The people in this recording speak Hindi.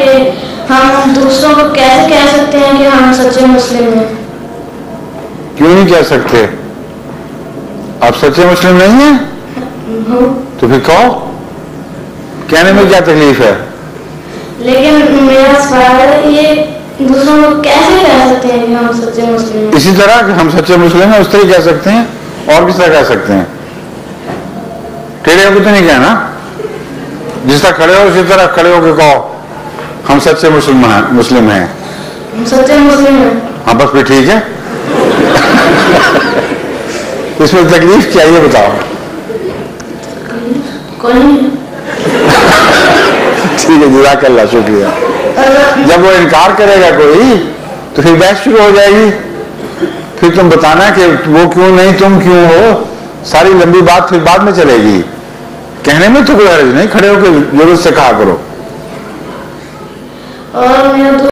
कि हम दूसरों को कैसे कह सकते हैं कि हम सच्चे मुस्लिम हैं? क्यों नहीं कह सकते? आप सच्चे मुस्लिम नहीं हैं? तो फिर कहो, कहने में क्या तकलीफ है? लेकिन मेरा सवाल है, ये दूसरों को कैसे कह सकते हैं कि हम सच्चे मुस्लिम हैं? इसी तरह कि हम सच्चे मुस्लिम हैं उस तरह कह सकते हैं, और किस तरह कह सकते हैं? टेढ़े होकर तो नहीं कहना, जिस तरह खड़े हो उसी तरह खड़े होकर कहो हम सच्चे मुस्लिम हैं। हम सच्चे मुस्लिम हैं। हाँ बस फिर ठीक है। इसमें तकलीफ क्या, ये बताओ। कोई नहीं। ठीक है, जज़ाकल्लाह, शुक्रिया। जब वो इनकार करेगा कोई तो फिर बहस शुरू हो जाएगी, फिर तुम बताना कि वो क्यों नहीं तुम क्यों हो, सारी लंबी बात फिर बाद में चलेगी। कहने में तो कोई हर्ज नहीं, खड़े होकर जरूरत से कहा करो। और मेरा